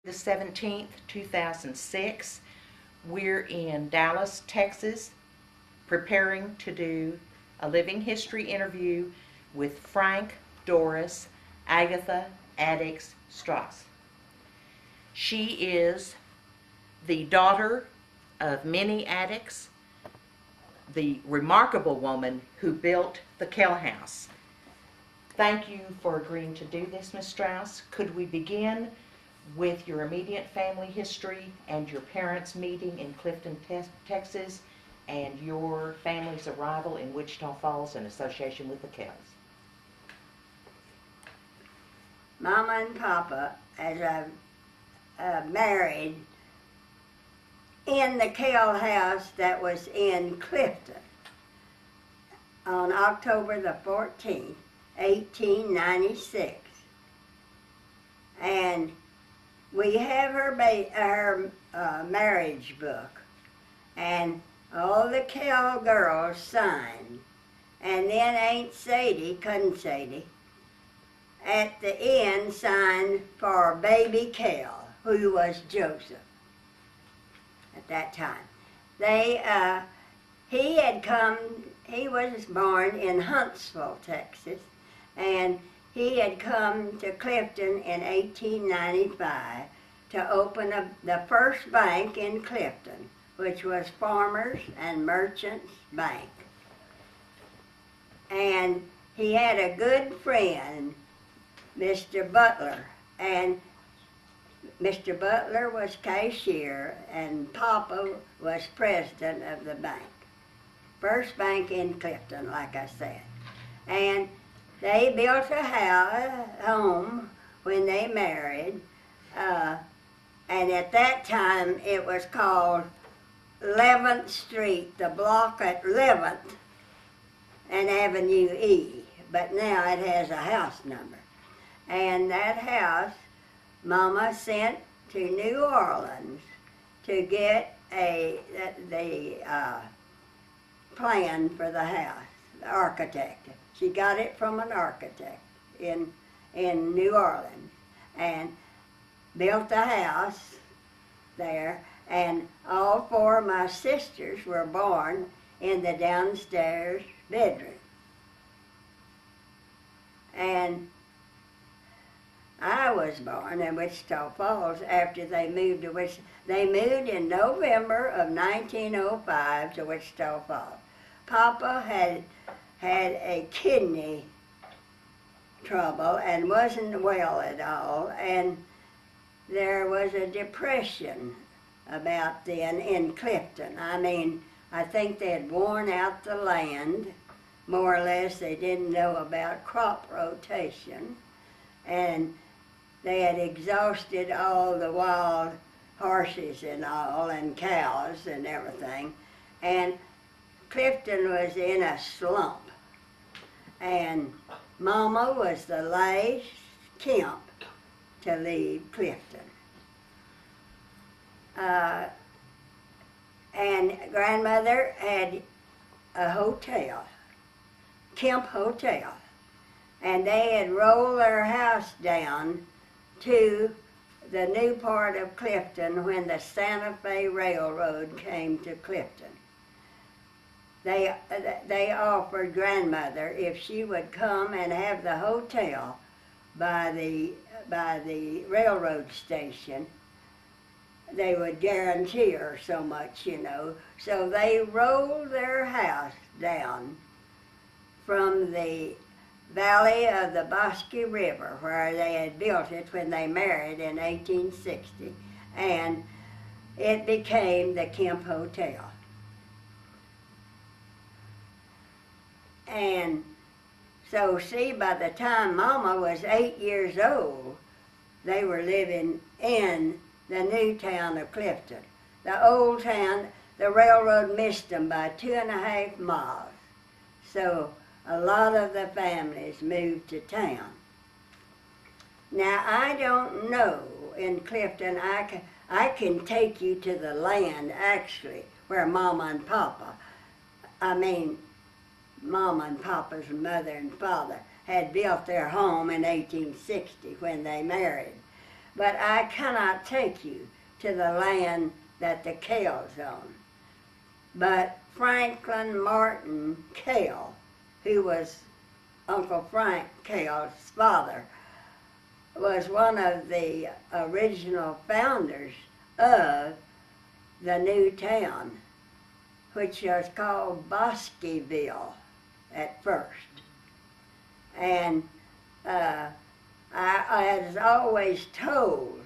The 17th, 2006. We're in Dallas, Texas, preparing to do a living history interview with Doris Agatha Adickes Straus. She is the daughter of Minnie Adickes, the remarkable woman who built the Kell house. Thank you for agreeing to do this, Ms. Straus. Could we begin with your immediate family history and your parents' meeting in Clifton, Texas, and your family's arrival in Wichita Falls in association with the Kells? Mama and Papa, as I married in the Kell house that was in Clifton on October the 14th, 1896. And we have her marriage book, and all the Kell girls signed, and then Aunt Sadie, Cousin Sadie, at the end signed for baby Kell, who was Joseph at that time. He was born in Huntsville, Texas, and he had come to Clifton in 1895 to open the first bank in Clifton, which was Farmers and Merchants Bank. And he had a good friend, Mr. Butler, and Mr. Butler was cashier and Papa was president of the bank. First bank in Clifton, like I said. And they built a home when they married, and at that time it was called 11th Street, the block at 11th and Avenue E, but now it has a house number. And that house, Mama sent to New Orleans to get the plan for the house, the architect. She got it from an architect in New Orleans and built the house there, and all four of my sisters were born in the downstairs bedroom. And I was born in Wichita Falls after they moved to Wichita. They moved in November of 1905 to Wichita Falls. Papa had a kidney trouble and wasn't well at all, and there was a depression about then in Clifton. I mean, I think they had worn out the land, more or less. They didn't know about crop rotation, and they had exhausted all the wild horses and all, and cows and everything, and Clifton was in a slump. And Mama was the last Kemp to leave Clifton. And grandmother had a hotel, Kemp Hotel, and they had rolled their house down to the new part of Clifton when the Santa Fe Railroad came to Clifton. They offered grandmother if she would come and have the hotel by the railroad station, they would guarantee her so much, you know. So they rolled their house down from the valley of the Bosque River, where they had built it when they married in 1860, and it became the Kemp Hotel. And so, see, by the time Mama was 8 years old, they were living in the new town of Clifton. The old town, the railroad missed them by 2.5 miles. So a lot of the families moved to town. Now, I don't know in Clifton, I can take you to the land, actually, where Mama and Papa, Mama and Papa's mother and father had built their home in 1860 when they married. but I cannot take you to the land that the Kells own. But Franklin Martin Kell, who was Uncle Frank Kell's father, was one of the original founders of the new town, which was called Bosqueville at first. And I was always told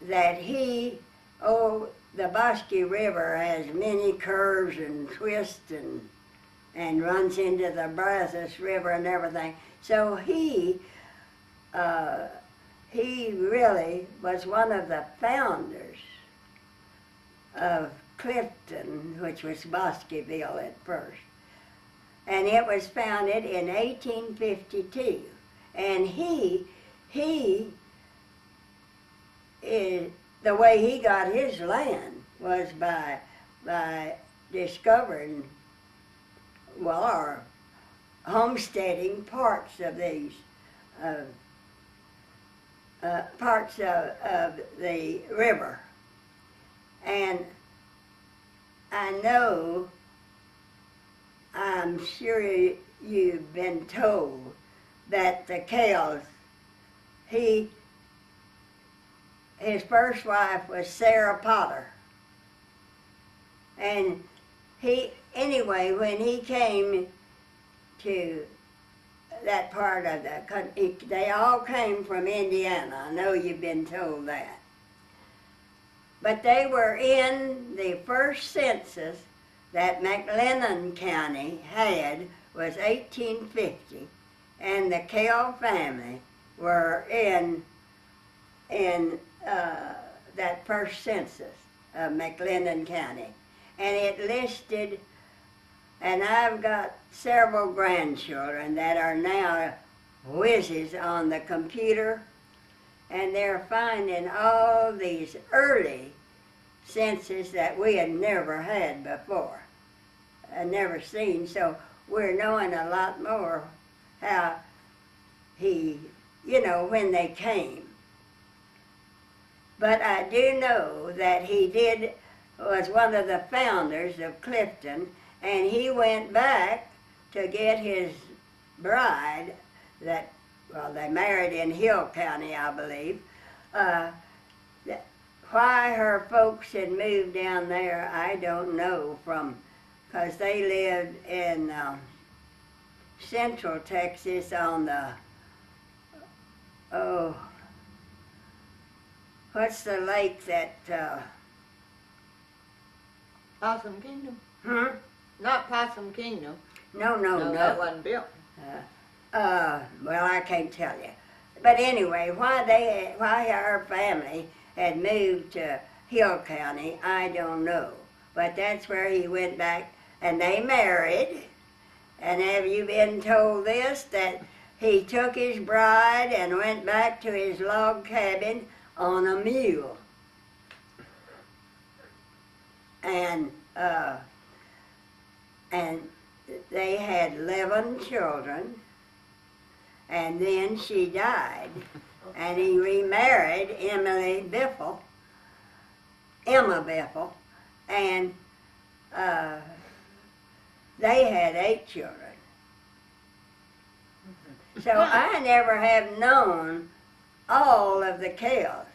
that the Bosque River has many curves and twists and runs into the Brazos River and everything. So he really was one of the founders of Clifton, which was Bosqueville at first. And it was founded in 1852. And the way he got his land was by discovering, well, or homesteading parts of these, parts of the river. And I know, I'm sure you've been told that the Kells, his first wife was Sarah Potter. And anyway, when he came to that part of the country, they all came from Indiana. I know you've been told that. But they were in the first census that McLennan County had was 1850, and the Kell family were in that first census of McLennan County. And it listed, and I've got several grandchildren that are now whizzes on the computer, and they're finding all these early census that we had never had before, never seen. So we're knowing a lot more how when they came. But I do know that he was one of the founders of Clifton, and he went back to get his bride they married in Hill County, I believe. Why her folks had moved down there, I don't know, because they lived in central Texas on the, what's the lake that, Possum Kingdom? Not Possum Kingdom. No. That wasn't built. Well, I can't tell you. But anyway, why our family had moved to Hill County, I don't know. But that's where he went back, and they married. And have you been told this, that he took his bride and went back to his log cabin on a mule? And they had 11 children, and then she died, and he remarried Emma Biffle, and they had 8 children. So I never have known all of the Kells.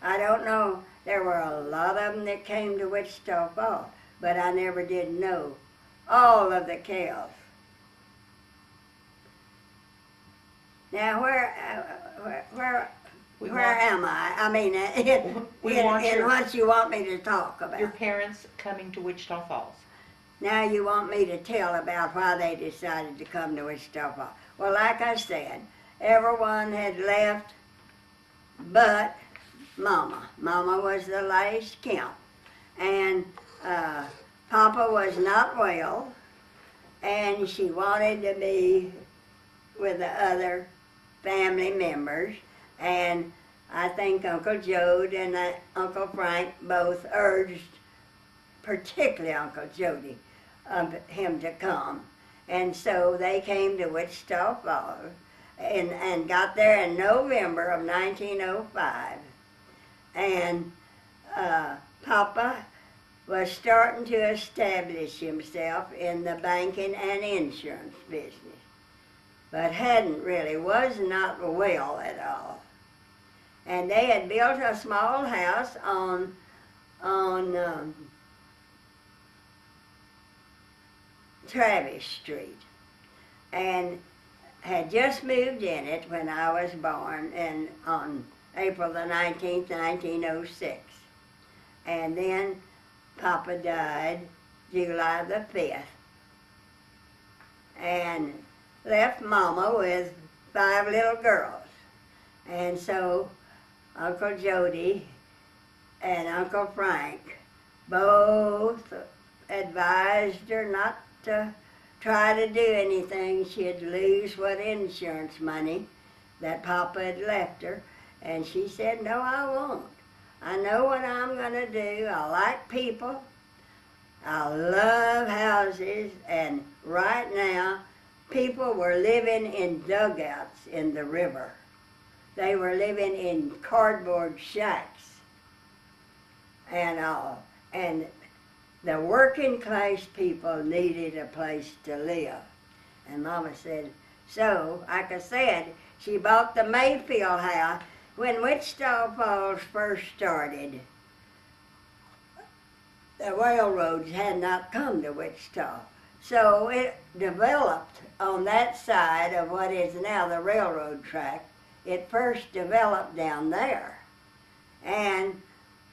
I don't know, there were a lot of them that came to Wichita Falls, but I never did know all of the Kells. Now, where am I? I mean, in what you want me to talk about. Your parents coming to Wichita Falls. Now you want me to tell about why they decided to come to Wichita Falls. Well, like I said, everyone had left but Mama. Mama was the last Kemp. And Papa was not well, and she wanted to be with the other family members. And I think Uncle Jode and Uncle Frank both urged, particularly Uncle Jody, him to come. And so they came to Wichita Falls. and got there in November of 1905. And Papa was starting to establish himself in the banking and insurance business, but was not well at all. And they had built a small house on Travis Street, and had just moved in it when I was born, and on April the 19th, 1906. And then Papa died July the 5th, and left Mama with 5 little girls. And so Uncle Jody and Uncle Frank both advised her not to try to do anything. She'd lose what insurance money that Papa had left her. And she said, no, I won't. I know what I'm going to do. I like people. I love houses. And right now, people were living in dugouts in the river. They were living in cardboard shacks and all. And the working class people needed a place to live. And Mama said, so, like I said, she bought the Mayfield house. When Wichita Falls first started, the railroads had not come to Wichita. So it developed on that side of what is now the railroad track. It first developed down there. And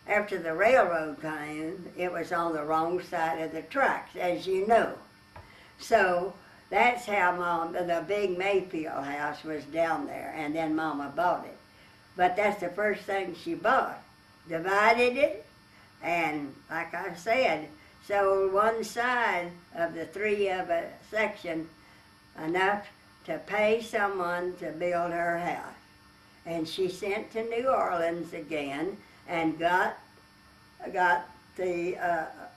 after the railroad came, it was on the wrong side of the tracks, as you know. So that's how the big Mayfield house was down there, and then Mama bought it. But that's the first thing she bought. Divided it, and like I said, sold one side of the 3 of a section enough to pay someone to build her house. And she sent to New Orleans again and got an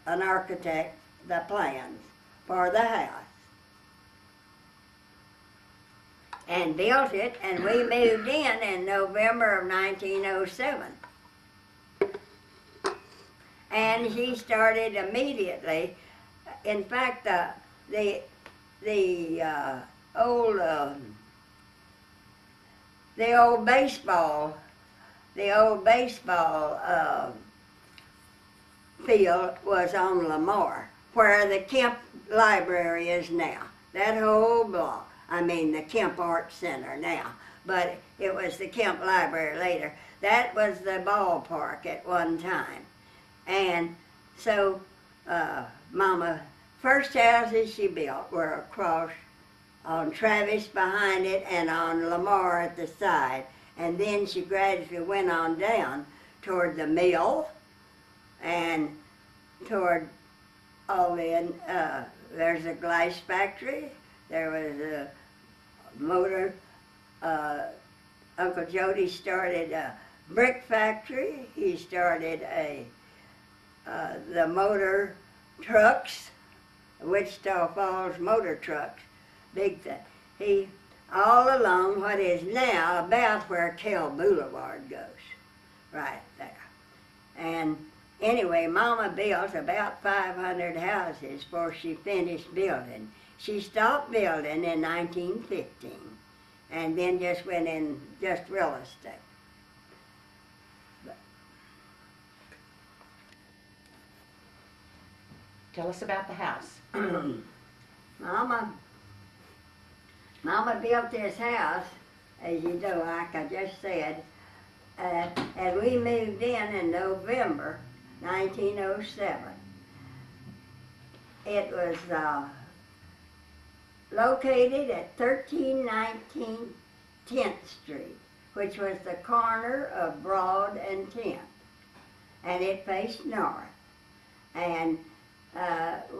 architect the plans for the house. And built it, and we moved in November of 1907. And she started immediately. In fact, the old baseball field was on Lamar, where the Kemp Library is now. That whole block. I mean, the Kemp Art Center now, but it was the Kemp Library later. That was the ballpark at one time. And so Mama, first houses she built were across on Travis behind it and on Lamar at the side. And then she gradually went on down toward the mill and toward there's a glass factory. There was a motor. Uncle Jody started a brick factory. He started the motor trucks, Wichita Falls motor trucks, big thing. He, all along what is now about where Kell Boulevard goes, right there. And anyway, Mama built about 500 houses before she finished building. She stopped building in 1915 and then just went in just real estate. Tell us about the house. Mama built this house, as you know, like I just said, and we moved in November 1907. It was located at 1319 10th Street, which was the corner of Broad and 10th, and it faced north. And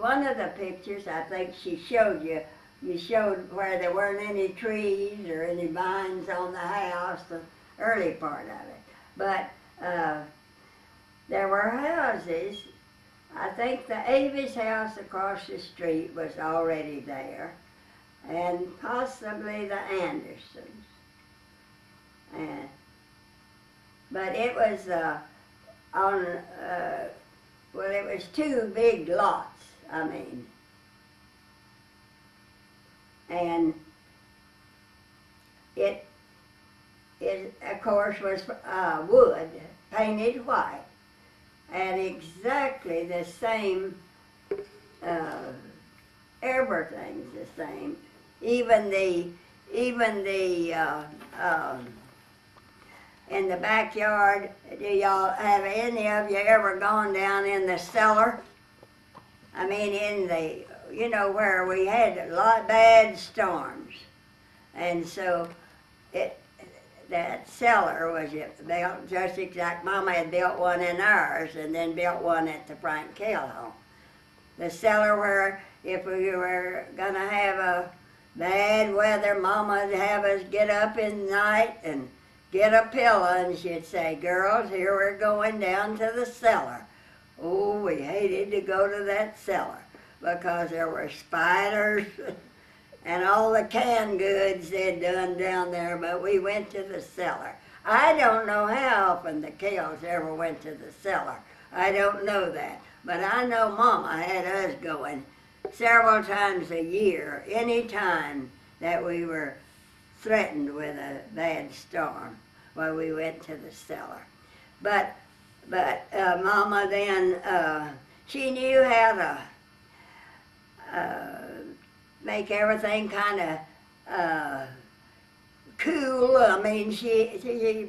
one of the pictures I think she showed you showed where there weren't any trees or any vines on the house, the early part of it. But there were houses. I think the Avis house across the street was already there. and possibly the Andersons. And, but it was well, it was two big lots, I mean. And it of course, was wood, painted white, and exactly the same, everything's the same. Even the in the backyard, have any of you ever gone down in the cellar? I mean, in the, where we had a lot of bad storms. And so that cellar was built just exact. Mama had built one in ours and then built one at the Frank Kell home. The cellar where if we were going to have a bad weather, Mama would have us get up in the night and get a pillow, and she'd say, girls, here we're going down to the cellar. Oh, we hated to go to that cellar because there were spiders and all the canned goods they'd done down there, but we went to the cellar. I don't know how often the Kells ever went to the cellar. I don't know that. But I know Mama had us going several times a year, any time that we were threatened with a bad storm. Well, we went to the cellar. But Mama then, she knew how to make everything kind of cool. I mean, she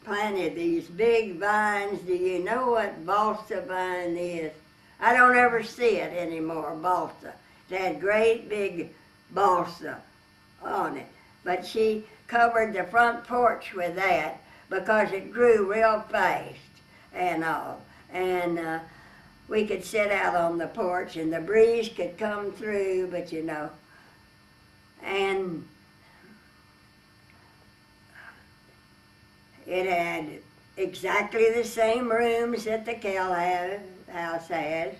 planted these big vines. Do you know what balsa vine is? I don't ever see it anymore, balsa. It had great big balsa on it. But she covered the front porch with that because it grew real fast and all. And we could sit out on the porch and the breeze could come through, but and it had exactly the same rooms that the Kell house has.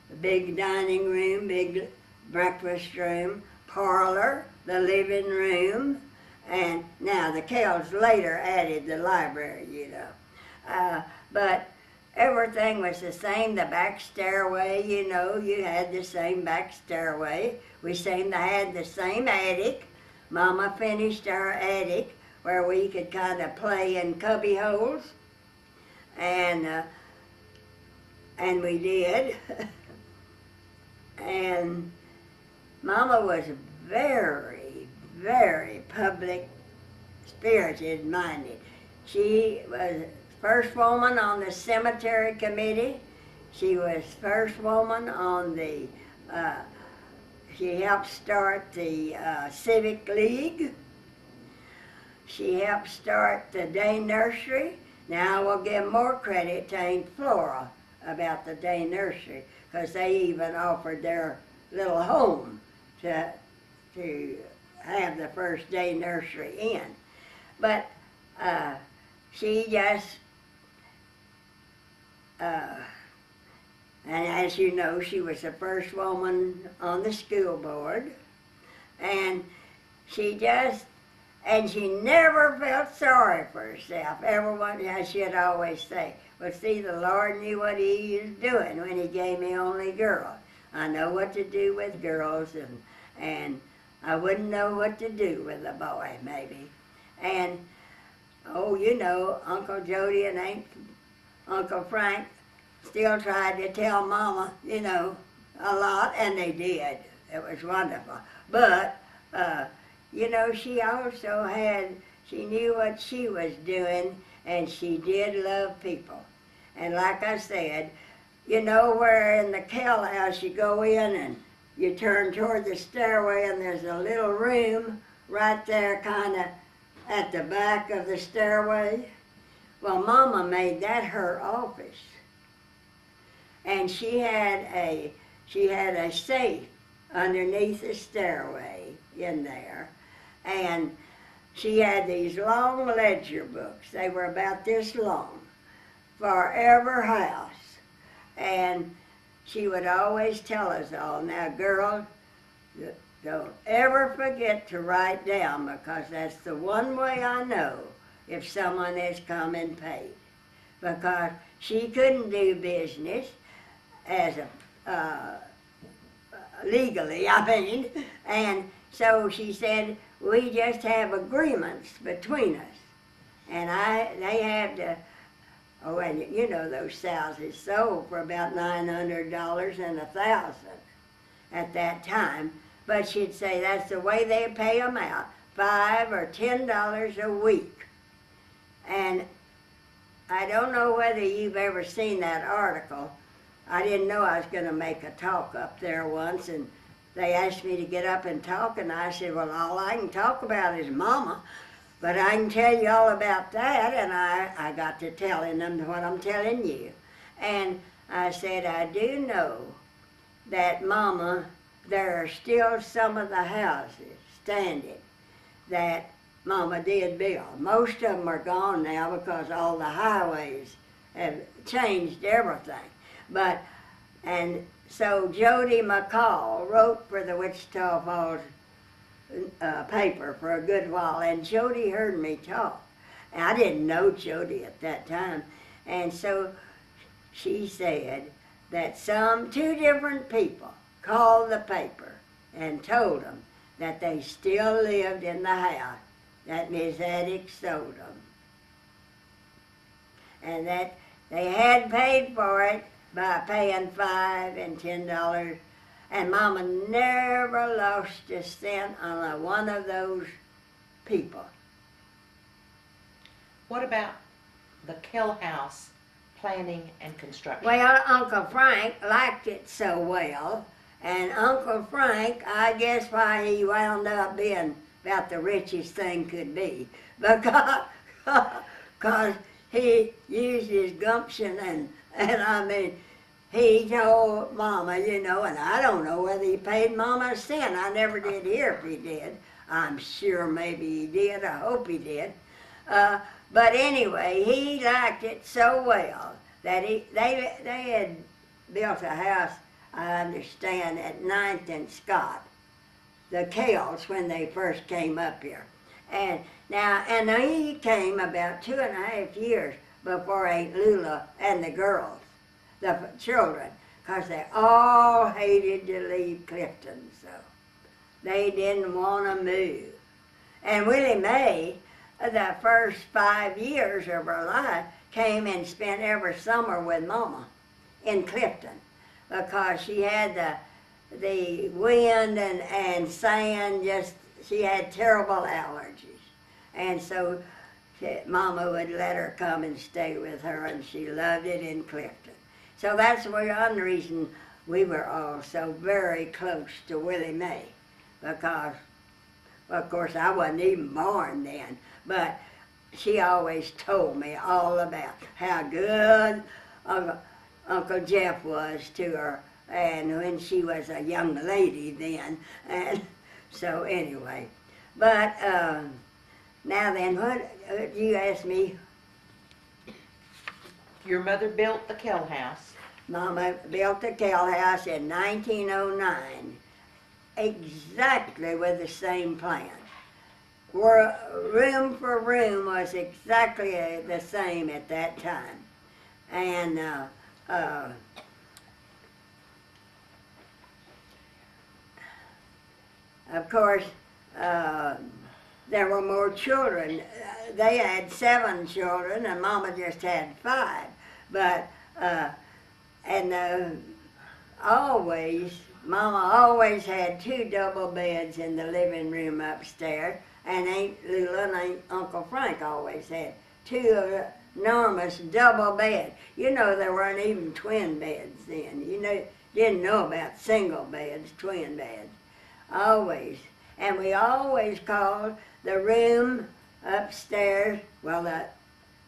The big dining room, big breakfast room, parlor, the living room, and now the Kells later added the library, but everything was the same. The back stairway, you had the same back stairway. We seemed to have the same attic. Mama finished our attic where we could kind of play in cubby holes, and we did. And Mama was very, very public spirited minded. She was first woman on the cemetery committee. She was first woman on the, she helped start the Civic League. She helped start the day nursery. Now I will give more credit to Aunt Flora about the day nursery, because they even offered their little home to have the first day nursery in. But she just, and as you know, she was the first woman on the school board, and she never felt sorry for herself. Everyone, as she'd always say, well, see, the Lord knew what he was doing when he gave me only girls. I know what to do with girls, and I wouldn't know what to do with a boy, maybe. And, Uncle Jody and Uncle Frank still tried to tell Mama, a lot, and they did. It was wonderful. But, she also she knew what she was doing, and she did love people. And like I said, where in the Kell house you go in and you turn toward the stairway and there's a little room right there kind of at the back of the stairway. Well, Mama made that her office. And she had a safe underneath the stairway in there. And she had these long ledger books. They were about this long for every house. And she would always tell us all, now girls, don't ever forget to write down, because that's the one way I know if someone has come and paid. Because she couldn't do business as legally, I mean, and so she said, we just have agreements between us. And they had to, oh, and you know those sows is sold for about $900 and $1,000 at that time. But she'd say that's the way they pay them out, $5 or $10 a week. And I don't know whether you've ever seen that article. I didn't know I was going to make a talk up there once, and they asked me to get up and talk, and I said, well, all I can talk about is Mama, but I can tell you all about that, and I got to telling them what I'm telling you. And I said, I do know that Mama, there are still some of the houses standing that Mama did build. Most of them are gone now because all the highways have changed everything. But, and so Jody McCall wrote for the Wichita Falls paper for a good while, and Jody heard me talk. And I didn't know Jody at that time. And so she said that two different people called the paper and told them that they still lived in the house that Miss Adickes sold them. And that they had paid for it by paying $5 and $10, and Mama never lost a cent on one of those people. What about the Kell house planning and construction? Well, Uncle Frank liked it so well, and Uncle Frank, I guess why he wound up being about the richest thing could be, because he used his gumption, and I mean, he told Mama, you know, and I don't know whether he paid Mama a cent. I never did hear if he did. I'm sure maybe he did. I hope he did. But anyway, he liked it so well that they had built a house, I understand, at 9th and Scott, the Kells, when they first came up here. And he came about 2.5 years before Aunt Lula and the girls, the children, because they all hated to leave Clifton, so they didn't want to move. And Willie Mae, the first 5 years of her life, came and spent every summer with Mama in Clifton, because she had the wind and sand, she had terrible allergies. And so Mama would let her come and stay with her, and she loved it in Clifton. So that's one reason we were all so very close to Willie Mae, because, well, of course, I wasn't even born then, but she always told me all about how good Uncle Jeff was to her, and when she was a young lady then, and so anyway. But now then, what you asked me? Your mother built the Kell house. Mama built the Kell house in 1909, exactly with the same plan. Where room for room was exactly the same at that time. And of course, there were more children. They had 7 children, and Mama just had 5. But Mama always had 2 double beds in the living room upstairs, and Aunt Lula and Uncle Frank always had 2 enormous double beds. You know, there weren't even twin beds then. Didn't know about single beds, twin beds. Always. And we always called the room upstairs, well,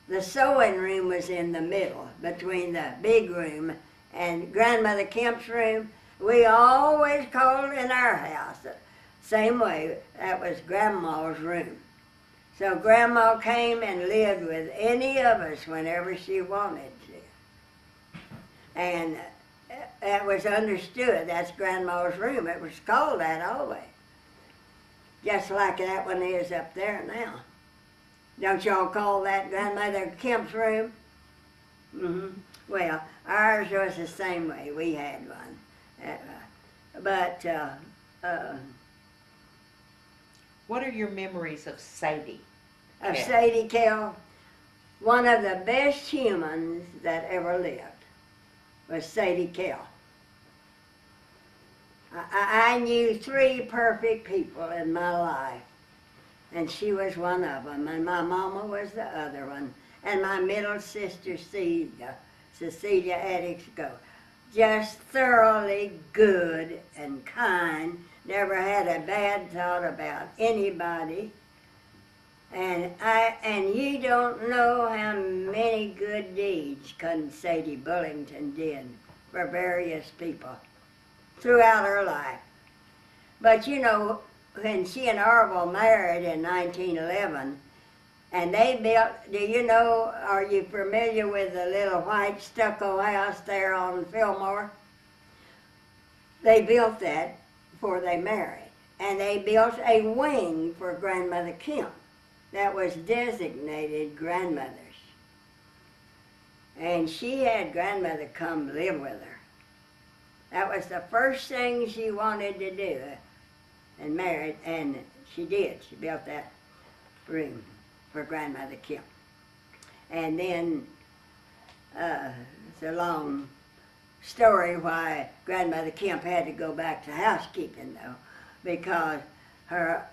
the sewing room was in the middle between the big room and Grandmother Kemp's room. We always called in our house the same way. That was Grandma's room. So Grandma came and lived with any of us whenever she wanted to. And that was understood. That's Grandma's room. It was called that always. just like that one is up there now. Don't y'all call that Grandmother Kemp's room? Mm-hmm. Well, ours was the same way. We had one. What are your memories of Sadie? Of Kell? Sadie Kell, one of the best humans that ever lived was Sadie Kell. I knew 3 perfect people in my life, and she was one of them, and my mama was the other one, and my middle sister Cecilia Adickes Straus. Just thoroughly good and kind, never had a bad thought about anybody. And you don't know how many good deeds Cousin Sadie Bullington did for various people throughout her life. But you know, when she and Orville married in 1911, and they built, do you know, are you familiar with the little white stucco house there on Fillmore? They built that before they married. And they built a wing for Grandmother Kemp that was designated grandmother's. And she had Grandmother come live with her. That was the first thing she wanted to do, and married, and she did. She built that room for Grandmother Kemp. And then, it's a long story why Grandmother Kemp had to go back to housekeeping, though, because her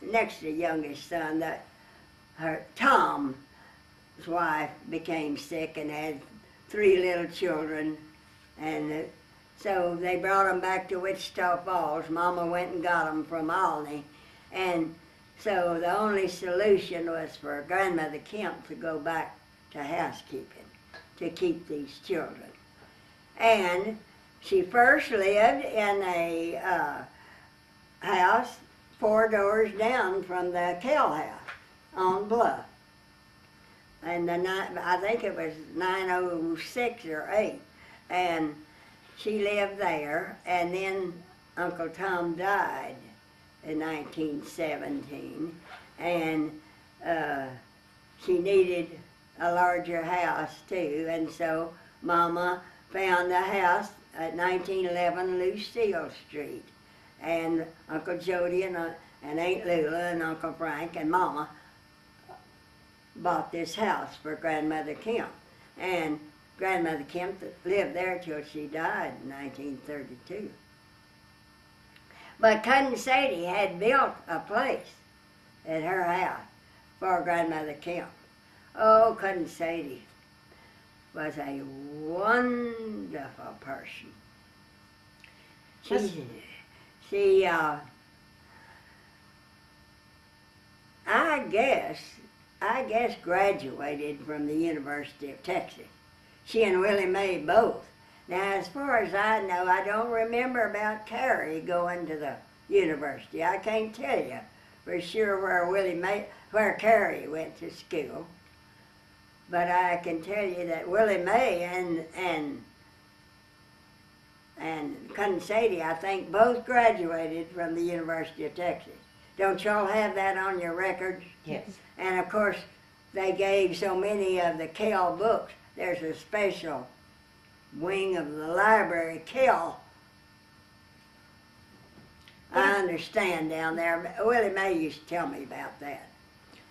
next to youngest son, her Tom's wife became sick and had 3 little children, and so they brought them back to Wichita Falls. Mama went and got them from Albany, and so the only solution was for Grandmother Kemp to go back to housekeeping to keep these children. And she first lived in a house 4 doors down from the Kell house on Bluff. And I think it was 906 or 8. And she lived there, and then Uncle Tom died in 1917, and she needed a larger house too, and so Mama found a house at 1911 Lucille Street, and Uncle Jody and Aunt Lula and Uncle Frank and Mama bought this house for Grandmother Kemp, and Grandmother Kemp lived there till she died in 1932. But Cousin Sadie had built a place at her house for Grandmother Kemp. Oh, Cousin Sadie was a wonderful person. I guess graduated from the University of Texas. She and Willie Mae both. Now, as far as I know, I don't remember about Carrie going to the university. I can't tell you for sure where Carrie went to school. But I can tell you that Willie Mae and Cousin Sadie, I think, both graduated from the University of Texas. Don't y'all have that on your records? Yes. And of course, they gave so many of the Kell books. There's a special wing of the library, Kell. I understand down there. Willie Mae used to tell me about that.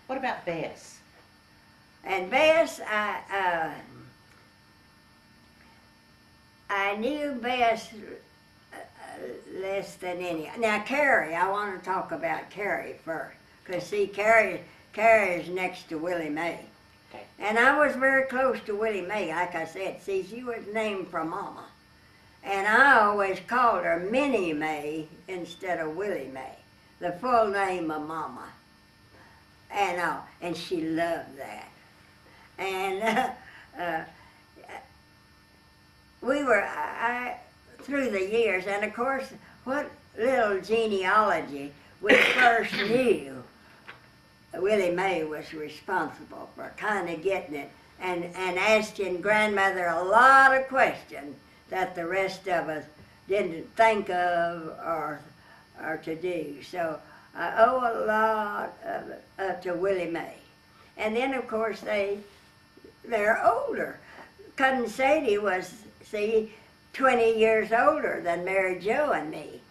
What about Bess? And Bess, I knew Bess less than any. Now Carrie, I want to talk about Carrie first, because see, Carrie's next to Willie Mae. Okay. And I was very close to Willie Mae, like I said. See, she was named for Mama. And I always called her Minnie Mae instead of Willie Mae, the full name of Mama. And she loved that. And we were, through the years, and of course, what little genealogy we first knew, Willie Mae was responsible for kind of getting it and asking Grandmother a lot of questions that the rest of us didn't think of or to do. So I owe a lot of to Willie Mae. And then, of course, they're older. Cousin Sadie was, 20 years older than Mary Jo and me.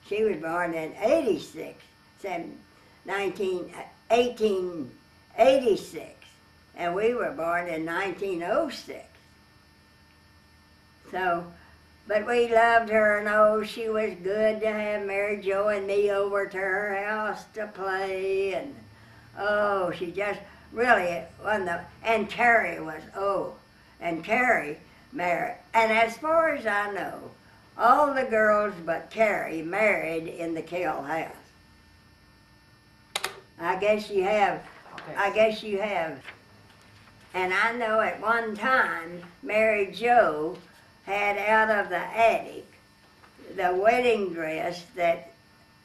She was born in 1886, and we were born in 1906. So, but we loved her, and oh, she was good to have Mary Jo and me over to her house to play, and oh, she just really and Carrie was, and Carrie married, and as far as I know, all the girls but Carrie married in the Kell house. I guess you have. And I know at one time, Mary Jo had out of the attic the wedding dress that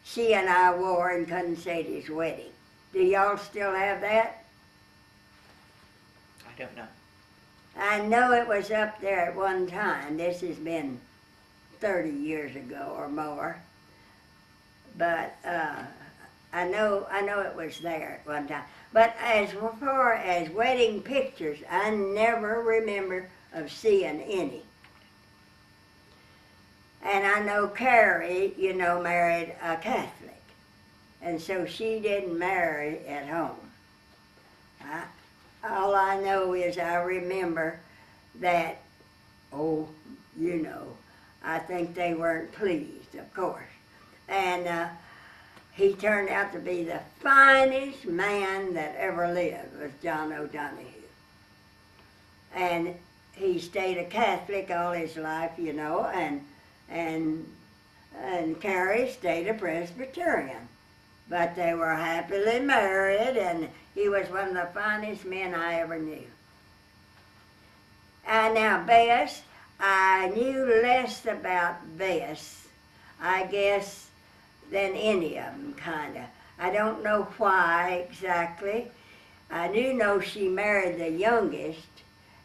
she and I wore in Cousin Sadie's wedding. Do y'all still have that? I don't know. I know it was up there at one time. This has been 30 years ago or more. But I know it was there at one time. But as far as wedding pictures, I never remember of seeing any. And I know Carrie, married a Catholic. And so she didn't marry at home. All I know is I remember that, I think they weren't pleased, of course. And he turned out to be the finest man that ever lived, was John O'Donoghue. And he stayed a Catholic all his life, and Carrie stayed a Presbyterian. But they were happily married, and he was one of the finest men I ever knew. Now Bess, I knew less about Bess, I guess, than any of them, kind of. I don't know why exactly. I do know she married the youngest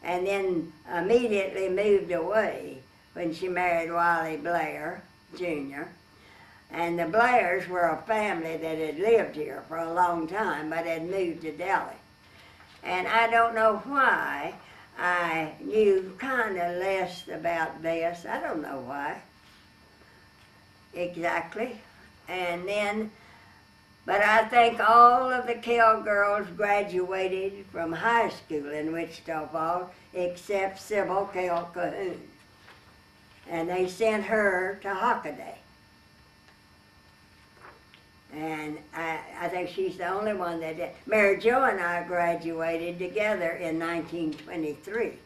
and then immediately moved away when she married Wiley Blair, Jr. And the Blairs were a family that had lived here for a long time but had moved to Delhi. And I don't know why I knew kind of less about Bess. I don't know why exactly. And then, but I think all of the Kell girls graduated from high school in Wichita Falls except Sybil Kell Cahoon. And they sent her to Hockaday. And I think she's the only one that did. Mary Jo and I graduated together in 1923.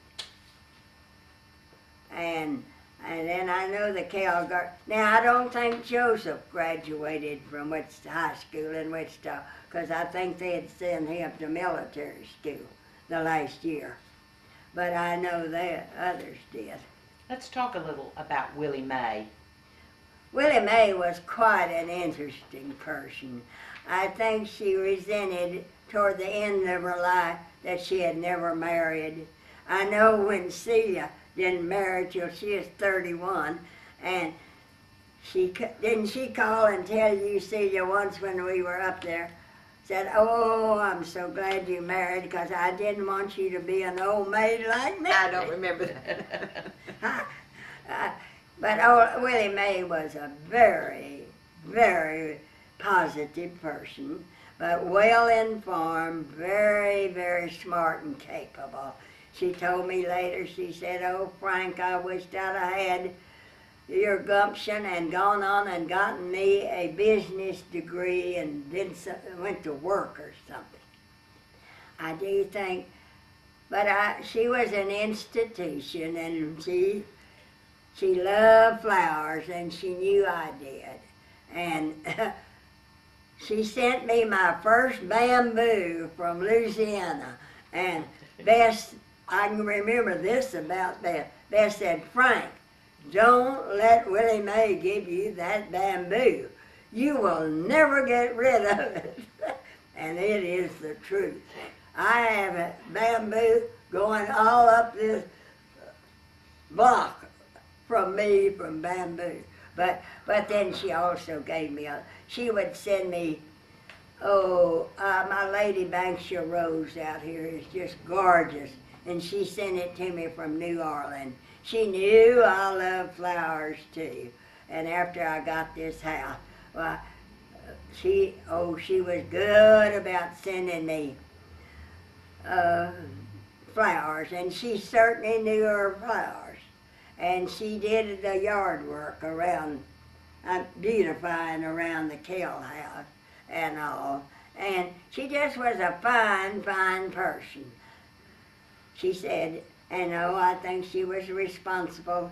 And then I know the Kell girl. Now, I don't think Joseph graduated from high school in Wichita, because I think they had sent him to military school the last year. But I know that others did. Let's talk a little about Willie Mae. Willie Mae was quite an interesting person. I think she resented toward the end of her life that she had never married. I know when Celia didn't marry till she was 31, and didn't she call and tell you, Celia, once when we were up there, said, "Oh, I'm so glad you married because I didn't want you to be an old maid like me." I don't remember that. But Willie Mae was a very, very positive person, but well informed, very, very smart and capable. She told me later, she said, "Oh, Frank, I wished I'd have had your gumption and gone on and gotten me a business degree and went to work or something." I do think, but she was an institution, and she loved flowers, and she knew I did. And she sent me my first bamboo from Louisiana. And Bess, I can remember this about Bess. Bess said, "Frank, don't let Willie Mae give you that bamboo. You will never get rid of it." And it is the truth. I have a bamboo going all up this block from bamboo. But But then she also gave me she would send me, my Lady Banksia rose out here is just gorgeous. And she sent it to me from New Orleans. She knew I love flowers too. And after I got this house, well, she was good about sending me flowers, and she certainly knew her flowers. And she did the yard work around, beautifying around the Kell house and all. And she just was a fine, fine person. She said, and I think she was responsible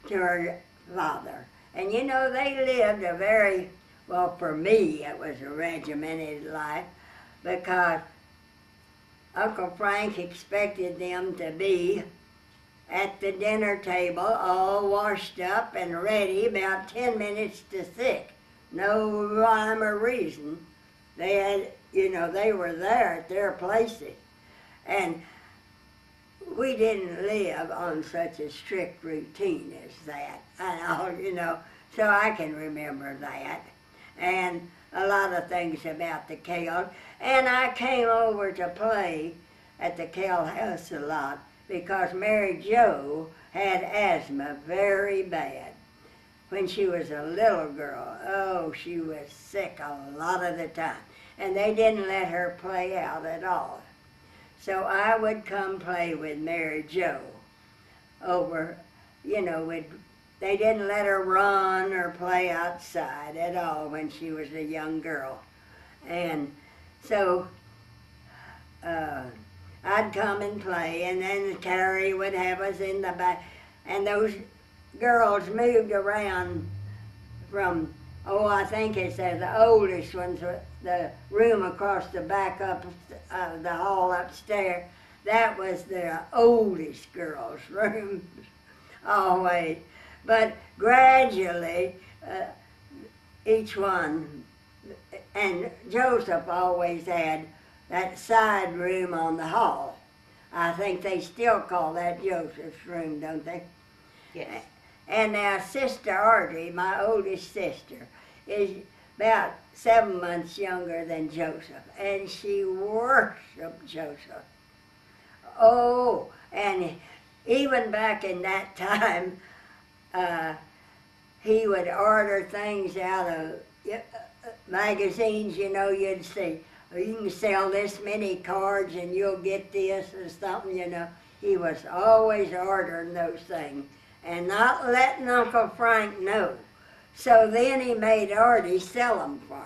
to her father. And you know, they lived a very, well, for me, it was a regimented life, because Uncle Frank expected them to be at the dinner table, all washed up and ready about 10 minutes to 6. No rhyme or reason. They had, they were there at their places. And we didn't live on such a strict routine as that, so I can remember that. And a lot of things about the Kell. And I came over to play at the Kell house a lot because Mary Jo had asthma very bad. When she was a little girl, she was sick a lot of the time. And they didn't let her play out at all. So I would come play with Mary Jo over, they didn't let her run or play outside at all when she was a young girl. And so I'd come and play, and then Carrie would have us in the back. And those girls moved around from, I think it says the oldest ones, the room across the back up the hall upstairs. That was the oldest girls' room, always. But gradually, each one, and Joseph always had that side room on the hall. I think they still call that Joseph's room, don't they? Yes. And now Sister Audrey, my oldest sister, is about 7 months younger than Joseph, and she worshiped Joseph. And even back in that time, he would order things out of magazines, you'd see, you can sell this many cards and you'll get this or something, He was always ordering those things and not letting Uncle Frank know. So then he made Artie sell them for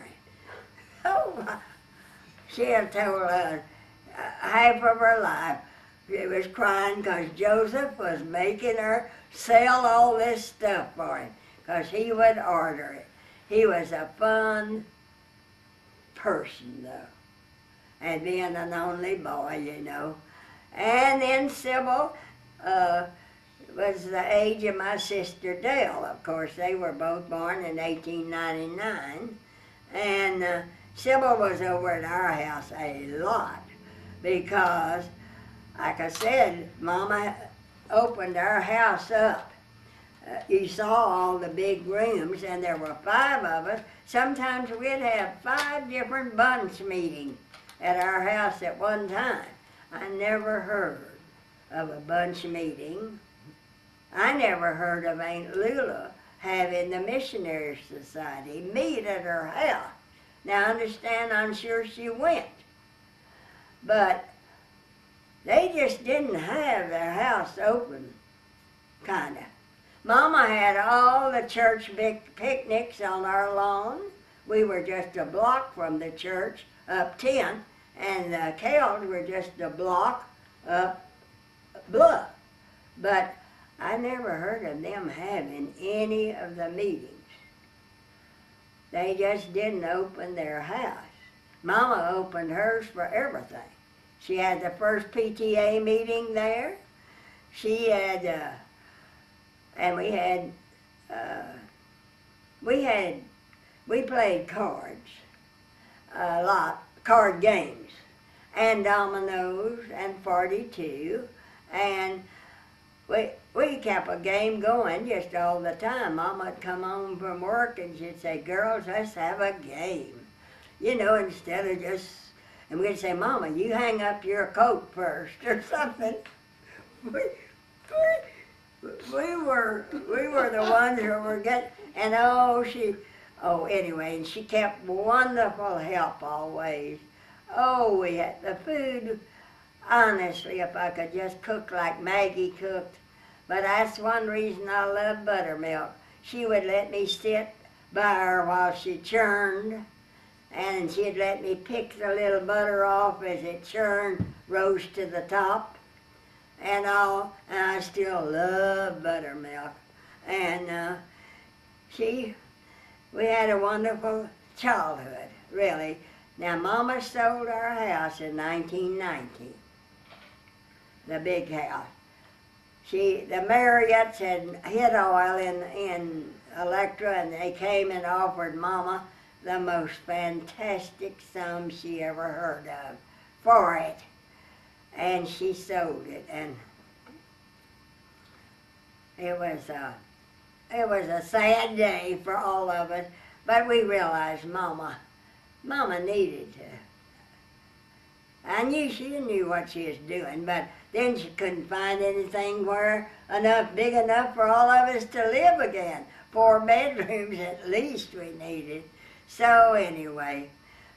him. She had told us half of her life she was crying because Joseph was making her sell all this stuff for him because he would order it. He was a fun person, though, and being an only boy, And then Sybil was the age of my sister Dale, of course. They were both born in 1899. And Sybil was over at our house a lot because, like I said, Mama opened our house up. You saw all the big rooms, and there were 5 of us. Sometimes we'd have 5 different bunch meetings at our house at one time. I never heard of a bunch meeting. I never heard of Aunt Lula having the Missionary Society meet at her house. Now understand, I'm sure she went. But they just didn't have their house open, kinda. Mama had all the church big picnics on our lawn. We were just a block from the church up 10, and the Kells were just a block up Bluff. But I never heard of them having any of the meetings. They just didn't open their house. Mama opened hers for everything. She had the first PTA meeting there. She had, and we played cards a lot, card games, and dominoes and 42, and we kept a game going just all the time. Mama'd come home from work and she'd say, girls, let's have a game. You know, instead of just, and we'd say, Mama, you hang up your coat first or something. We were the ones who were getting, and anyway, and she kept wonderful help always. Oh, we had the food. Honestly, if I could just cook like Maggie cooked, but that's one reason I love buttermilk. She would let me sit by her while she churned, and she'd let me pick the little butter off as it churned, rose to the top, and all. And I still love buttermilk. And we had a wonderful childhood, really. Now, Mama sold our house in 1919. The big house. The Marriotts had hit oil in Electra, and they came and offered Mama the most fantastic sum she ever heard of for it. And she sold it, and it was a sad day for all of us, but we realized Mama needed to. I knew she knew what she was doing, but then she couldn't find anything big enough for all of us to live again. 4 bedrooms at least we needed. So anyway,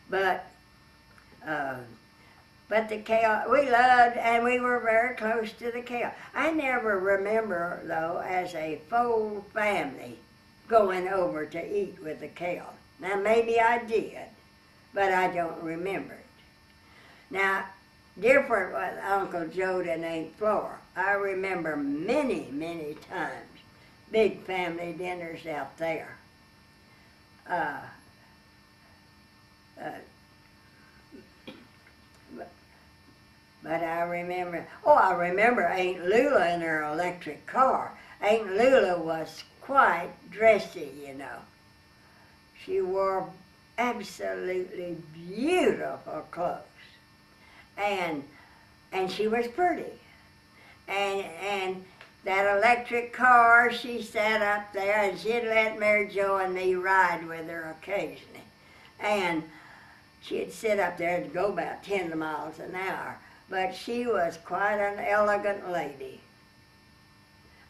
but the Kell, we loved, and we were very close to the Kell. I never remember, though, as a full family going over to eat with the Kell. Now, maybe I did, but I don't remember it. Now, different with Uncle Joe and Aunt Flora. I remember many, many times big family dinners out there. But I remember Aunt Lula in her electric car. Aunt Lula was quite dressy, you know. She wore absolutely beautiful clothes. And she was pretty. And that electric car, she sat up there, and she'd let Mary Jo and me ride with her occasionally. And she'd sit up there and go about 10 miles an hour. But she was quite an elegant lady.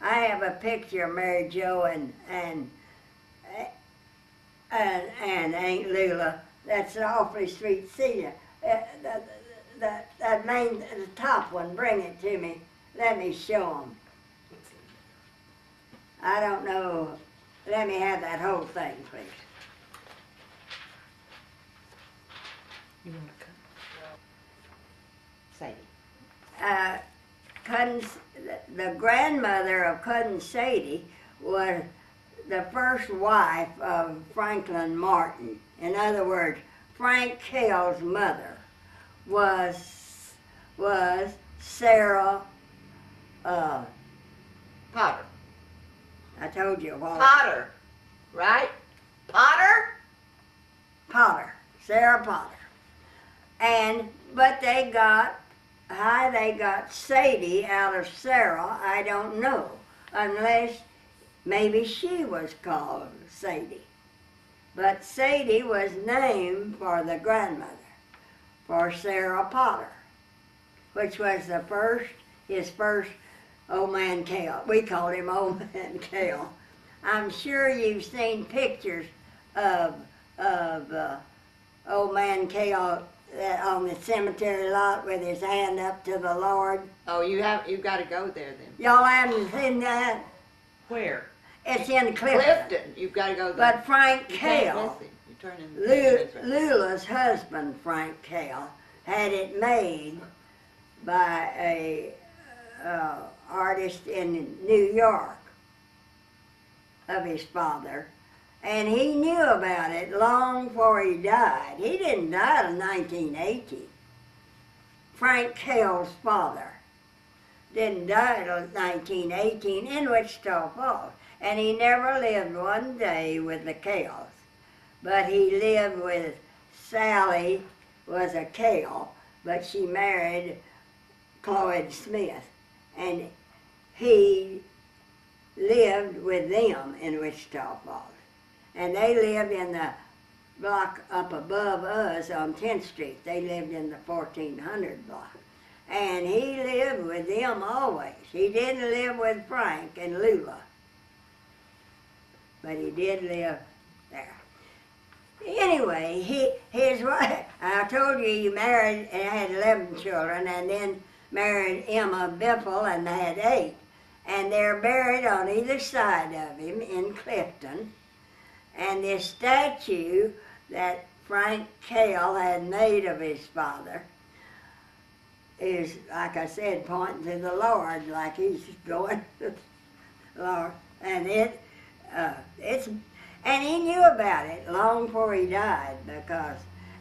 I have a picture of Mary Jo and Aunt Lula. That's an awfully sweet scene. That the top one, bring it to me. Let me show them. I don't know. Let me have that whole thing, please. You want to come? Sadie. The grandmother of Cousin Sadie was the first wife of Franklin Martin. In other words, Frank Kell's mother was Sarah Potter. I told you what. Potter, right? Potter? Potter. Sarah Potter. But how they got Sadie out of Sarah, I don't know, unless maybe she was called Sadie. But Sadie was named for the grandmother, for Sarah Potter, which was his first Old Man Kell. We called him Old Man Kell. I'm sure you've seen pictures of Old Man Kell on the cemetery lot with his hand up to the Lord. Oh, you've got to go there then. Y'all haven't seen that? Where? It's in Clifton. You've got to go there. But Frank You can't Kell, miss him. You turn in Lula's husband, Frank Kell, had it made by a artist in New York of his father, and he knew about it long before he died. He didn't die till 1918. Frank Kell's father didn't die till 1918 in Wichita Falls, and he never lived one day with the Kells, but he lived with Sally, was a Kell, but she married Cloyd Smith, and he lived with them in Wichita Falls. And they lived in the block up above us on 10th Street. They lived in the 1400 block. And he lived with them always. He didn't live with Frank and Lula, but he did live there. Anyway, his wife, I told you he married and had 11 children, and then married Emma Biffle, and they had 8. And they're buried on either side of him in Clifton. And this statue that Frank Kell had made of his father is, like I said, pointing to the Lord, like he's going to the Lord. And and he knew about it long before he died,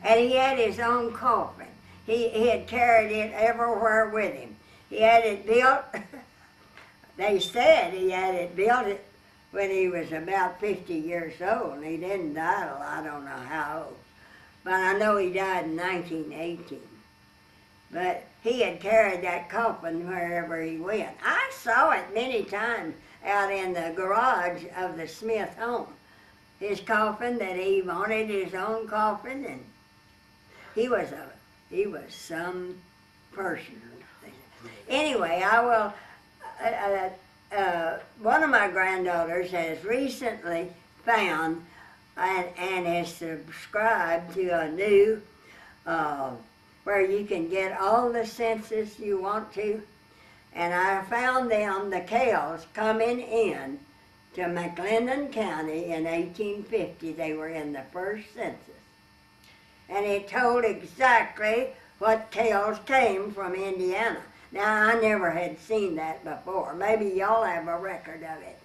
and he had his own coffin. He had carried it everywhere with him. He had it built. They said he had it built when he was about 50 years old, and he didn't die till I don't know how old. But I know he died in 1918. But he had carried that coffin wherever he went. I saw it many times out in the garage of the Smith home. His coffin, that he wanted his own coffin, and he was some person. Anyway, I will. One of my granddaughters has recently found and has subscribed to a new where you can get all the census you want to. And I found them, the Kells, coming in to McLennan County in 1850. They were in the first census. And it told exactly what Kells came from Indiana. Now, I never had seen that before. Maybe y'all have a record of it,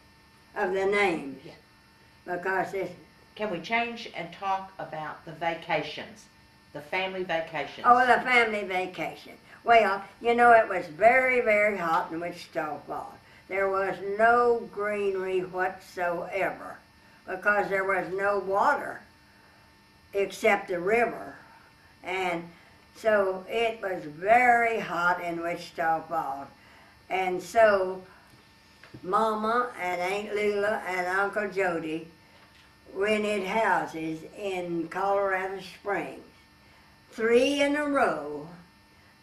of the names. Yeah. Because it's... Can we change and talk about the vacations, the family vacations? Oh, the family vacation. Well, you know, it was very, very hot in Wichita Falls. There was no greenery whatsoever because there was no water except the river. And so it was very hot in Wichita Falls. And so Mama and Aunt Lula and Uncle Jody rented houses in Colorado Springs, 3 in a row,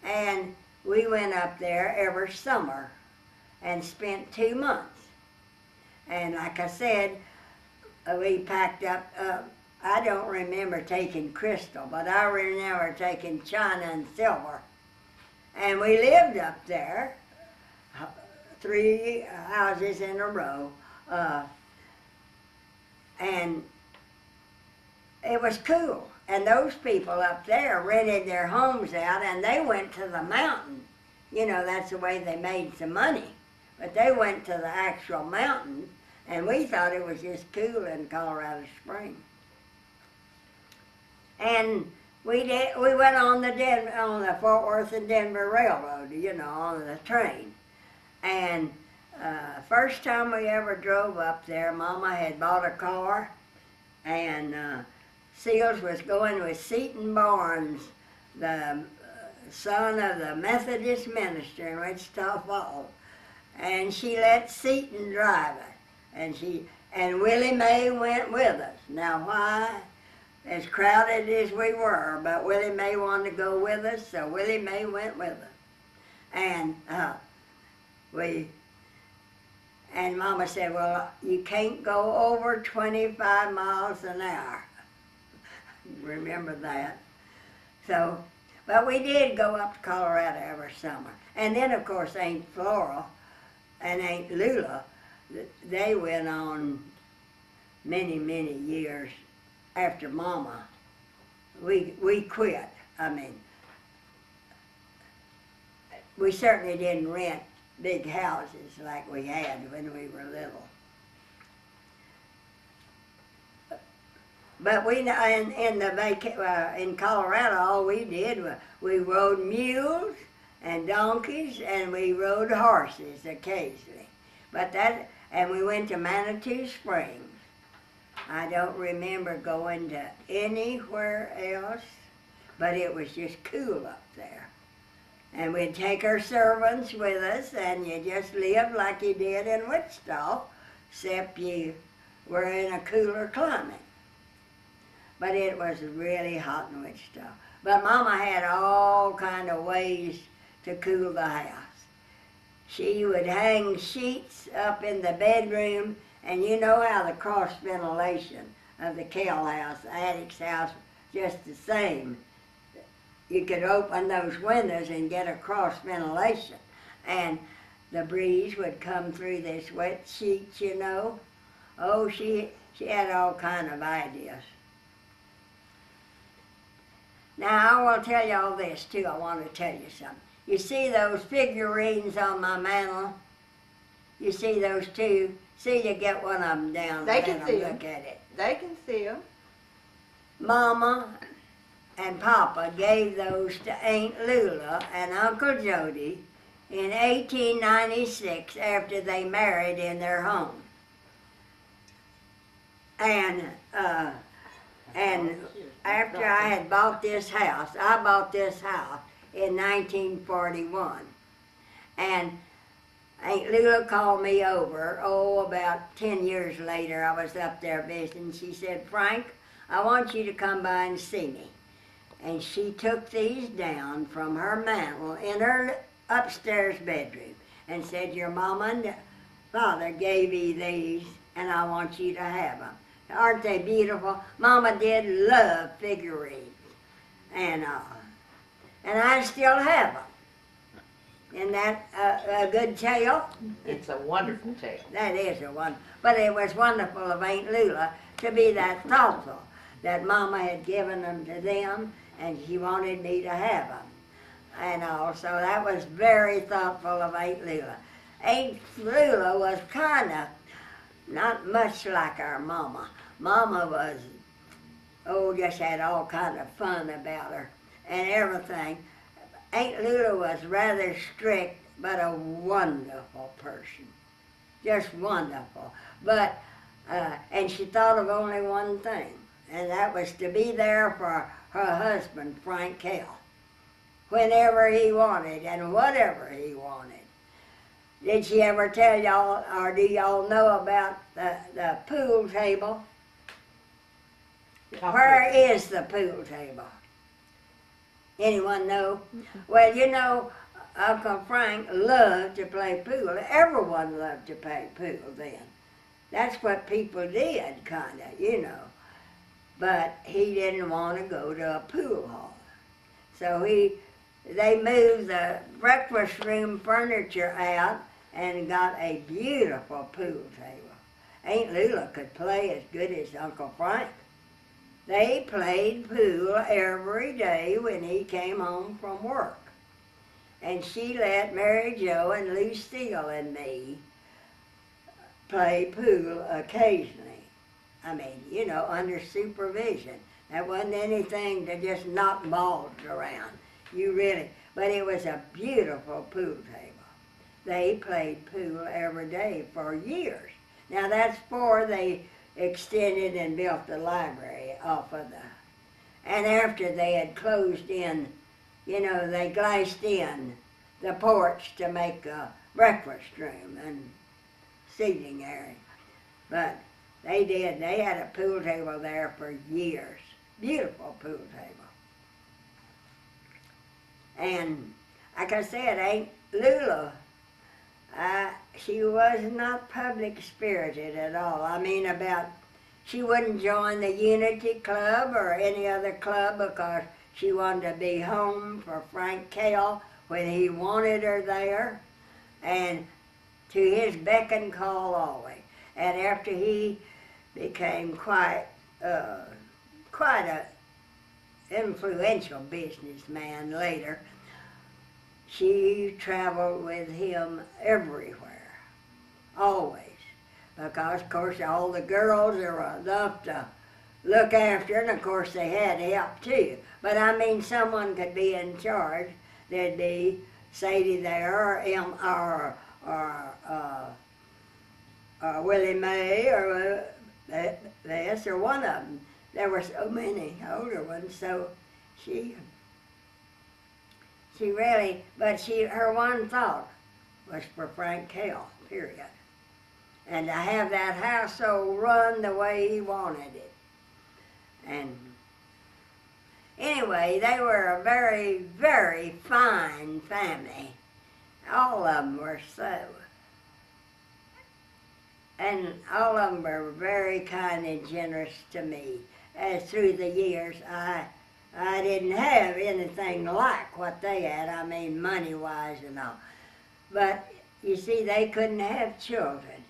and we went up there every summer and spent 2 months. And like I said, we packed up, I don't remember taking crystal, but I remember taking china and silver. And we lived up there, 3 houses in a row, and it was cool. And those people up there rented their homes out, and they went to the mountain. You know, that's the way they made some money. But they went to the actual mountain, and we thought it was just cool in Colorado Springs. And we went on the Fort Worth and Denver Railroad, you know, on the train. And first time we ever drove up there, Mama had bought a car, and Seals was going with Seton Barnes, the son of the Methodist minister in Wichita Falls. And she let Seton drive it. And Willie Mae went with us. Now why? As crowded as we were, but Willie Mae wanted to go with us, so Willie Mae went with us. And and Mama said, well, you can't go over 25 miles an hour. Remember that. So, but we did go up to Colorado every summer. And then, of course, Aunt Flora and Aunt Lula, they went on many, many years after Mama. We quit. I mean, we certainly didn't rent big houses like we had when we were little. But we in Colorado, all we did was we rode mules and donkeys, and we rode horses occasionally. And we went to Manitou Springs. I don't remember going to anywhere else, but it was just cool up there. And we'd take our servants with us, and you just lived like you did in Wichita, except you were in a cooler climate. But it was really hot in Wichita. But Mama had all kind of ways to cool the house. She would hang sheets up in the bedroom, and you know how the cross ventilation of the Kell house, the Adickes house, just the same. You could open those windows and get a cross ventilation, and the breeze would come through this wet sheets, you know. Oh, she had all kind of ideas. Now, I will tell you all this, too. I want to tell you something. You see those figurines on my mantle? You see those two? See, you get one of them down They there can and see look 'em. at it. They can see them. Mama and Papa gave those to Aunt Lula and Uncle Jody in 1896 after they married in their home. And after I had bought this house, I bought this house in 1941. And Aunt Lula called me over, about 10 years later. I was up there visiting. She said, Frank, I want you to come by and see me. And she took these down from her mantle in her upstairs bedroom and said, your mama and father gave you these, and I want you to have them. Aren't they beautiful? Mama did love figurines, and I still have them. Isn't that a good tale? It's a wonderful tale. That is a one. But it was wonderful of Aunt Lula to be that thoughtful that Mama had given them to them, and she wanted me to have them. And also, that was very thoughtful of Aunt Lula. Aunt Lula was kind of not much like our Mama. Mama was, just had all kind of fun about her and everything. Aunt Lula was rather strict, but a wonderful person. Just wonderful. But, and she thought of only one thing, and that was to be there for her husband, Frank Kell, whenever he wanted and whatever he wanted. Did she ever tell y'all, or do y'all know about the pool table? Where is the pool table? Anyone know? Well, you know, Uncle Frank loved to play pool. Everyone loved to play pool then. That's what people did, kind of, you know. But he didn't want to go to a pool hall. So they moved the breakfast room furniture out and got a beautiful pool table. Aunt Lula could play as good as Uncle Frank. They played pool every day when he came home from work. And she let Mary Jo and Lucille and me play pool occasionally. I mean, you know, under supervision. That wasn't anything to just knock balls around. But it was a beautiful pool table. They played pool every day for years. Now that's before they extended and built the library off of and after they had closed in, you know, they glazed in the porch to make a breakfast room and seating area. But they had a pool table there for years. Beautiful pool table. And like I said, Aunt Lula, she was not public-spirited at all. I mean, she wouldn't join the Unity Club or any other club because she wanted to be home for Frank Kell when he wanted her there, and to his beck and call always. And after he became quite a influential businessman later, she traveled with him everywhere, always. Because, of course, all the girls are enough to look after, and of course they had help too. But I mean, someone could be in charge. There'd be Sadie there, or Willie Mae, or this, or one of them. There were so many older ones, so She really, but her one thought was for Frank Kell, period. And to have that household run the way he wanted it. And anyway, they were a very, very fine family. All of them were so. And all of them were very kind and generous to me. As through the years, I didn't have anything like what they had, I mean money-wise and all. But you see, they couldn't have children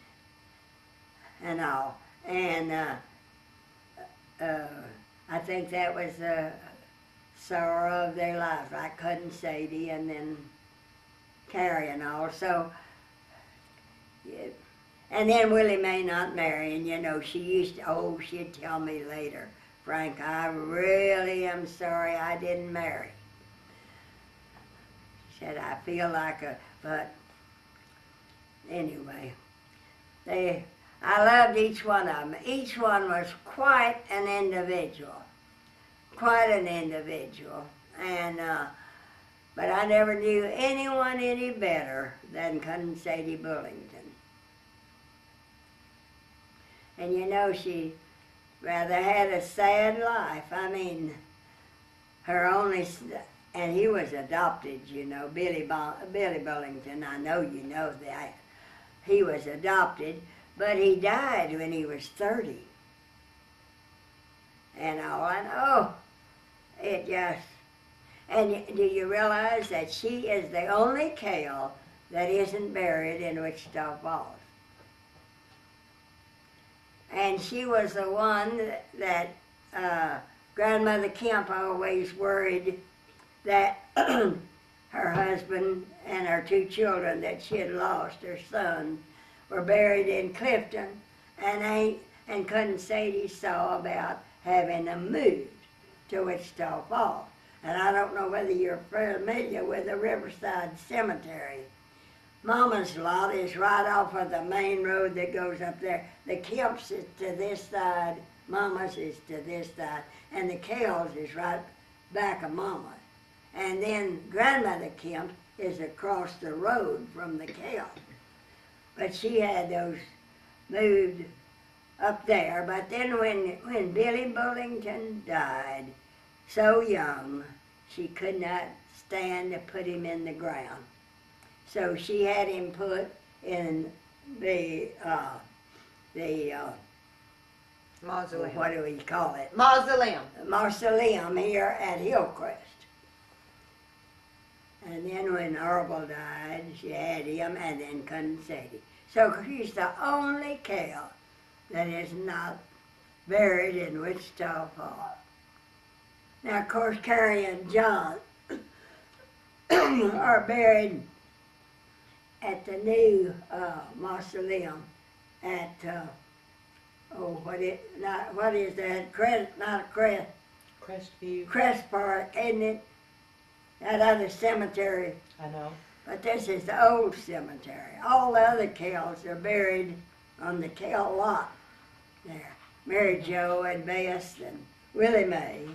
and all. And I think that was the sorrow of their lives, like Cousin Sadie and then Carrie and all. So, yeah. And then Willie Mae not marrying, you know, she used to, she'd tell me later, Frank, I really am sorry I didn't marry. She said, I feel like but anyway, I loved each one of them. Each one was quite an individual. And, but I never knew anyone any better than Cousin Sadie Bullington. And you know, she rather had a sad life. I mean, her only, and he was adopted, you know, Billy Bullington, I know you know that. He was adopted, but he died when he was 30. And all, and it just, and do you realize that she is the only Kell that isn't buried in Wichita Falls? And she was the one that Grandmother Kemp always worried that her husband and her 2 children that she had lost, her son, were buried in Clifton, and Cousin Sadie saw about having them moved to Wichita Falls. And I don't know whether you're familiar with the Riverside Cemetery. Mama's lot is right off of the main road that goes up there. The Kemp's is to this side, Mama's is to this side, and the Kell's is right back of Mama's. And then Grandmother Kemp is across the road from the Kell. But she had those moved up there. But then when Billy Bullington died, so young, she could not stand to put him in the ground. So she had him put in the Mausoleum. what do we call it? Mausoleum. Mausoleum here at Hillcrest. And then when Orville died, she had him, and then Cousin Sadie. So she's the only Kell that is not buried in Wichita Falls. Now, of course, Carrie and John are buried at the new mausoleum at what is that? Crestview. Crest Park, isn't it? That other cemetery. I know. But this is the old cemetery. All the other Kells are buried on the Kell lot there. Mary Jo and Bess and Willie Mae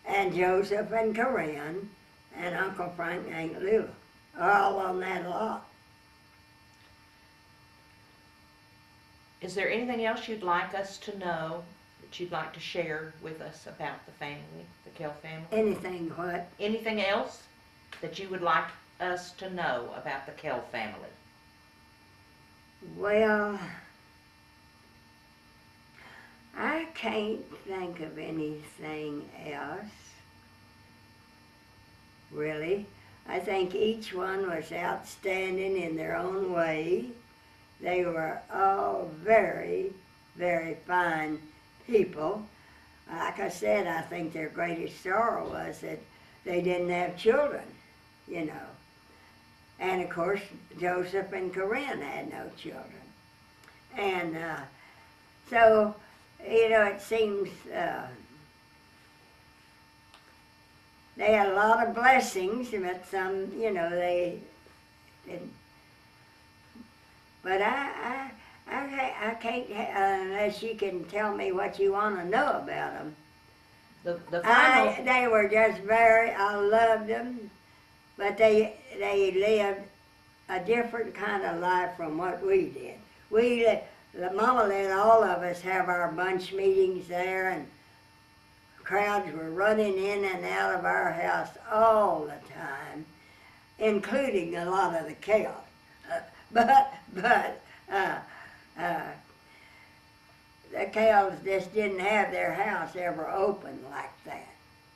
and Joseph and Corinne and Uncle Frank and Aunt Lula are all on that lot. Is there anything else you'd like us to know, that you'd like to share with us about the family, the Kell family? Anything what? Anything else that you would like us to know about the Kell family? Well, I can't think of anything else, really. I think each one was outstanding in their own way. They were all very, very fine people. Like I said, I think their greatest sorrow was that they didn't have children, you know. And of course, Joseph and Corinne had no children. And so, you know, it seems they had a lot of blessings, but some, you know, they didn't. But I can't, unless you can tell me what you want to know about them. The final. They were just I loved them, but they lived a different kind of life from what we did. The Mama let all of us have our bunch meetings there, and crowds were running in and out of our house all the time, including a lot of the Kell. But the Kells just didn't have their house ever open like that,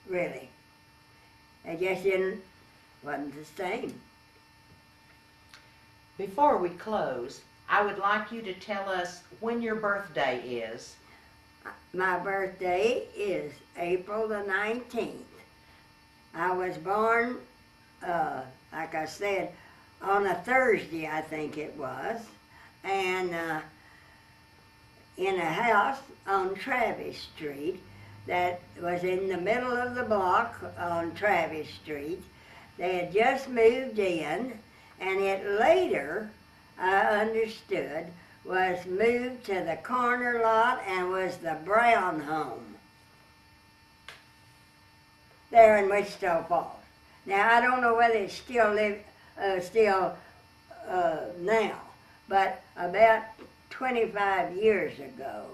really. They just wasn't the same. Before we close, I would like you to tell us when your birthday is. My birthday is April the 19th. I was born, like I said, on a Thursday, I think it was, and in a house on Travis Street that was in the middle of the block on Travis Street. They had just moved in, and it later, I understood, was moved to the corner lot and was the Brown home there in Wichita Falls. Now, I don't know whether it's still now, but about 25 years ago,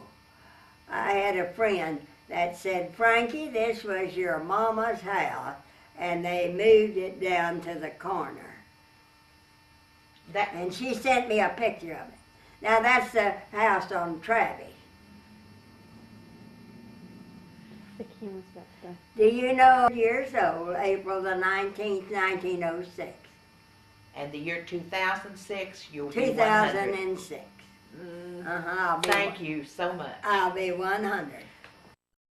I had a friend that said, Frankie, this was your mama's house, and they moved it down to the corner. And she sent me a picture of it. Now, that's the house on Travis. The camera's back there. Do you know years old, April the 19th, 1906? And the year 2006, you'll be 100. 2006. Thank Thank you so much. I'll be 100.